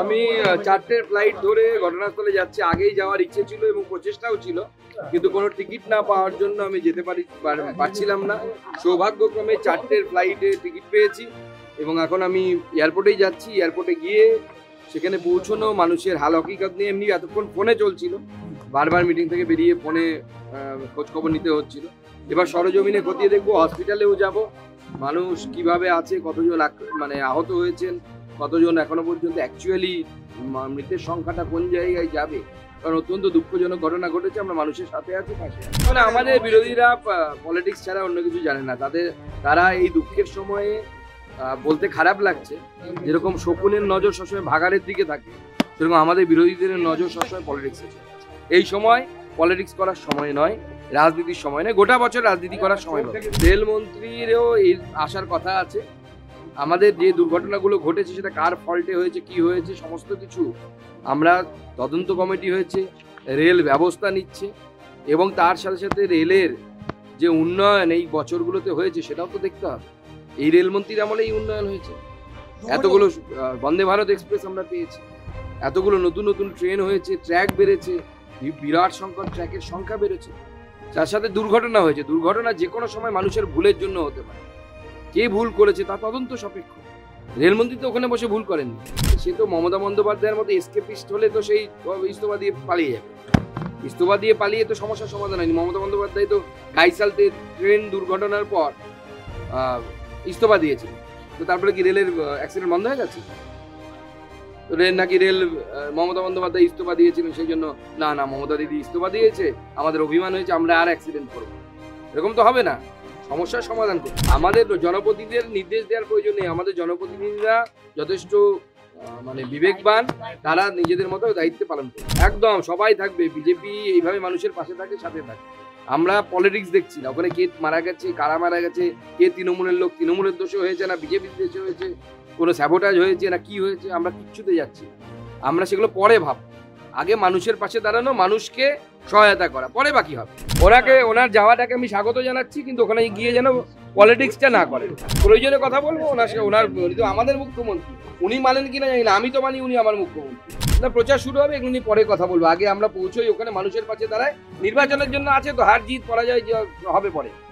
আমি 4টের ফ্লাইট ধরে ঘটনাস্থলে যাচ্ছি। আগেই যাওয়ার ইচ্ছে ছিল এবং প্রচেষ্টাও ছিল, কিন্তু কোনো টিকিট না পাওয়ার জন্য আমি যেতে পারছিলাম না। সৌভাগ্যক্রমে 4টের ফ্লাইটে টিকিট পেয়েছি এবং এখন আমি এয়ারপোর্টেই যাচ্ছি। এয়ারপোর্টে গিয়ে সেখানে পৌঁছানো, মানুষের হাল হকিকত নিয়ে এমনি এতক্ষণ ফোনে চলছিল, বারবার মিটিং থেকে বেরিয়ে ফোনে খোঁজখবর নিতে হচ্ছিল। এবার সরজমিনে খতিয়ে দেখবো, হসপিটালেও যাব, মানুষ কিভাবে আছে, কতজন মানে আহত হয়েছেন, কতজন এখনো পর্যন্ত অ্যাকচুয়ালি মৃতের সংখ্যাটা কোন জায়গায় যাবে, কারণ অত্যন্ত দুঃখজনক ঘটনা ঘটেছে। আমরা মানুষের সাথে আছি, পাশে। মানে আমাদের বিরোধীরা পলিটিক্স ছাড়া অন্য কিছু জানে না। তারা এই দুঃখের সময়ে বলতে খারাপ লাগছে, যেরকম শকুনের নজর সবসময় ভাগাড়ের দিকে থাকে, সেরকম আমাদের বিরোধীদের নজর সবসময় পলিটিক্সে। এই সময় পলিটিক্স করার সময় নয়, রাজনীতির সময় নয়, গোটা বছর রাজনীতি করার সময় নয়। রেলমন্ত্রীরও এই আসার কথা আছে। আমাদের যে দুর্ঘটনাগুলো ঘটেছে সেটা কার ফল্টে হয়েছে, কি হয়েছে, সমস্ত কিছু আমরা তদন্ত কমিটি হয়েছে, রেল ব্যবস্থা নিচ্ছে এবং তার সাথে সাথে রেলের যে উন্নয়ন এই বছরগুলোতে হয়েছে সেটাও তো দেখতে হবে। এই রেলমন্ত্রীর আমলে এই উন্নয়ন হয়েছে, এতগুলো বন্দে ভারত এক্সপ্রেস আমরা পেয়েছি, এতগুলো নতুন নতুন ট্রেন হয়েছে, ট্র্যাক বেড়েছে, বিরাট সংখ্যক ট্র্যাকের সংখ্যা বেড়েছে। তার সাথে দুর্ঘটনা হয়েছে। দুর্ঘটনা যে কোনো সময় মানুষের ভুলের জন্য হতে পারে, কে ভুল করেছে তা তদন্ত সাপেক্ষ। রেলমন্ত্রী তো ওখানে বসে ভুল করেননি, সে তো মমতা বন্দ্যোপাধ্যায়ের মতো এসকেপিস্ট হলে তো সেই ইস্তফা দিয়ে পালিয়ে যাবে। ইস্তফা দিয়ে পালিয়ে তো সমস্যার সমাধান হয়নি। মমতা বন্দ্যোপাধ্যায় তো গাইসালতে ট্রেন দুর্ঘটনার পর ইস্তফা দিয়েছিল, তো তারপরে কি রেলের অ্যাক্সিডেন্ট বন্ধ হয়ে গেছে? রেল মমতা বন্দ্যোপাধ্যায় ইস্তফা দিয়েছিলেন সেই জন্য না মমতা দিদি ইস্তফা দিয়েছে, আমাদের অভিমান হয়েছে, আমরা আর অ্যাক্সিডেন্ট করবো, এরকম তো হবে না। সমস্যার সমাধান করতে আমাদের জনপ্রতিনিধিদের নির্দেশ দেওয়ার প্রয়োজন নেই। আমাদের জনপ্রতিনিধিরা যথেষ্ট মানে বিবেকবান, তারা নিজেদের মতো দায়িত্ব পালন করে। একদম সবাই থাকবে, বিজেপি এইভাবে মানুষের পাশে থাকে, সাথে থাকে। আমরা পলিটিক্স দেখছি না, ওখানে কে মারা গেছে, কারা মারা গেছে, কে তৃণমূলের লোক, তৃণমূলের দোষে হয়েছে না বিজেপির দোষে হয়েছে, কোনো স্যাবোটাজ হয়েছে না কি হয়েছে, আমরা কিচ্ছুতে যাচ্ছি। আমরা সেগুলো পরে ভাব, আগে মানুষের পাশে দাঁড়ানো, মানুষকে সহায়তা করা, পরে বাকি হবে। ওনার যাওয়াটাকে আমি স্বাগত জানাচ্ছি, কিন্তু ওখানে গিয়ে যেন পলিটিক্সটা না করেন। প্রয়োজনে কথা বলবো ওনার আমাদের মুখ্যমন্ত্রী, উনি মানেন কিনা জানি না, আমি তো মানি উনি আমার মুখ্যমন্ত্রী। না, প্রচার শুরু হবে, এগুলো নিয়ে পরে কথা বলবো। আগে আমরা পৌঁছোই ওখানে, মানুষের পাশে দাঁড়ায়। নির্বাচনের জন্য আছে তো, হার জিত পরাজয় হবে পরে।